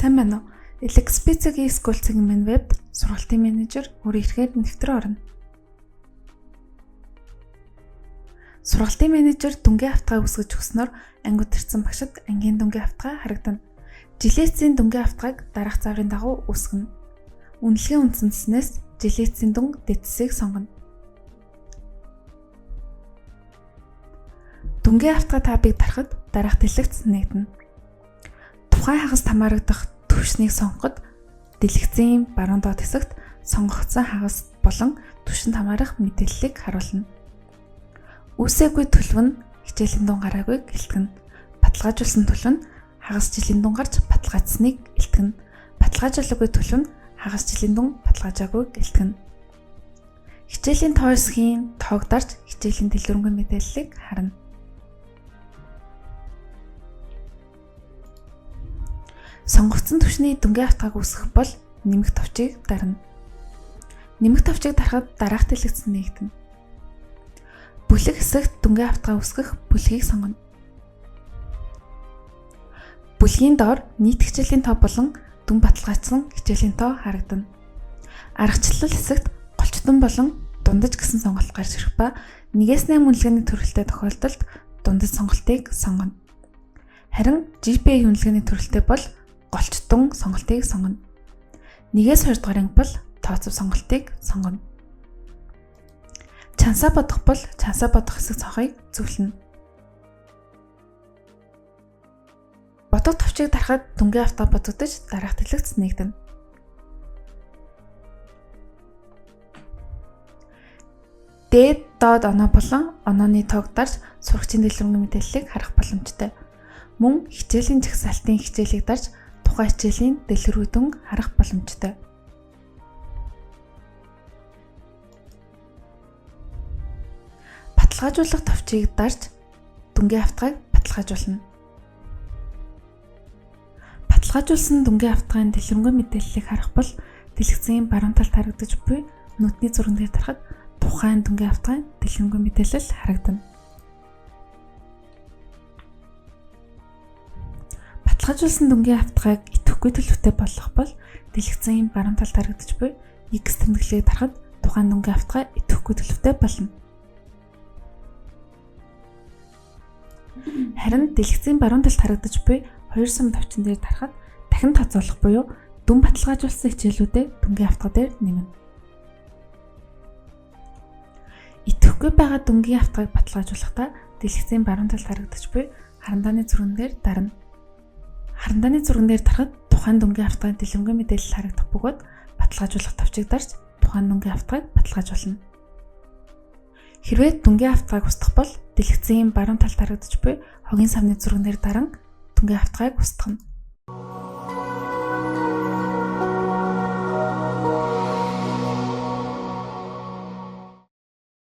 Сайн байна уу? Элексбицгийн скул цагийн минь вебд сургалтын менежер өөр ихээр нэвтрэн орно. Сургалтын менежер дүнгийн хавтгай үсгэж өгснөөр ангид ирсэн багшид ангийн дүнгийн хавтгай харагдана. Жилээцийн дүнгийн хавтгайг дараах заврын дагуу үсгэнэ. Үнэлгээ үндсэнснээс жилээцийн дүн дэдсийг сонгоно. Дүнгийн хавтгай табыг дарахад дараах дэлгэц нэгдэнэ. Тухайн хагас хамаарагдах түвшнийг сонгоход дэлгэцийн баруун доод хэсэгт сонгогдсон хагас болон түвшинд хамаарах мэдээллийг харуулна. Үүсээгүй төлөв нь хичээлийн дун гараагүйг илтгэнэ. Баталгаажуулсан төлөв нь хагас жилийн дун гарч баталгаажсныг илтгэнэ. Баталгаажуулаагүй төлөв нь хагас жилийн дун баталгаажаагүйг илтгэнэ. Хичээлийн тоо хэсгийн тоог дарж хичээлийн дэлгэрэнгүй мэдээллийг харна. Сонгогдсон түвшний дүнгийн хавтгайг үсгэх бол нэмэх товчийг дарна. Нэмэх товчийг дарахад дараах дэлгэц нэгдэнэ. Бүлэг хэсэгт дүнгийн хавтгай үсгэх бүлгийг сонгоно. Бүлгийн доор нийт хичээлийн тоо болон дүн баталгаажсан хичээлийн тоо харагдана. Аргачлал хэсэгт голчтон болон дундаж гэсэн сонголт гарч ирэх ба 1-8 үнэлгээний төрөлтэй тохиолдолд дундаж сонголтыг сонгоно. Харин GPA үнэлгээний төрөлтэй бол голчтон сонголтыг сонгоно. 1-2 дугаар анги бол тооцов сонголтыг сонгоно. Чансаа бодох бол чансаа бодох хэсэг цонхыг зөвлөнө. Бодох товчийг дарахад дүнгийн хавтгай бодогдож дараах дэлгэц нэгдэнэ. Дээд доод оноо болон онооны тоог дарж сурагчийн дэлгэрэнгүй мэдээллийг харах боломжтой. Мөн хичээлийн жагсаалтын хичээлийг дарж тухайн хичээлийн дэлгэрэнгүй дүн харах боломжтой. Баталгаажуулах товчийг дарж дүнгийн хавтгайг баталгаажуулна. Баталгаажуулсан дүнгийн хавтгайн дэлгэрэнгүй мэдээллийг харах бол дэлгэцийн баруун талд харагдаж буй нүдний зурган дээр дарахад тухайн дүнгийн хавтгайн дэлгэрэнгүй мэдээлэл харагдана. Баталгаажуулсан дүнгийн хавтгайг идэвхгүй төлөвтэй болгох бол дэлгэцийн баруун талд харагдаж буй X тэмдэглэлийг дарахад тухайн дүнгийн хавтгай идэвхгүй төлөвтэй болно. Харин дэлгэцийн баруун талд харагдаж буй 2 сум товчон дээр дарахад дахин тооцоолох буюу дүн баталгаажуулсан хичээлүүдээ дүнгийн хавтгай дээр нэмнэ. Идэвхгүй байгаа дүнгийн хавтгайг баталгаажуулахдаа дэлгэцийн баруун талд харагдаж буй харандааны зурган дээр дарна. Харандааны зурган дээр дарахад тухайн дүнгийн хавтгайн дэлгэрэнгүй мэдээлэл харагдах бөгөөд баталгаажуулах товчийг дарж тухайн дүнгийн хавтгайг баталгаажуулна. Хэрвээ дүнгийн хавтгайг устгах бол дэлгэцийн баруун талд харагдаж буй хогийн савны зурган дээр даран дүнгийн хавтгайг устгана.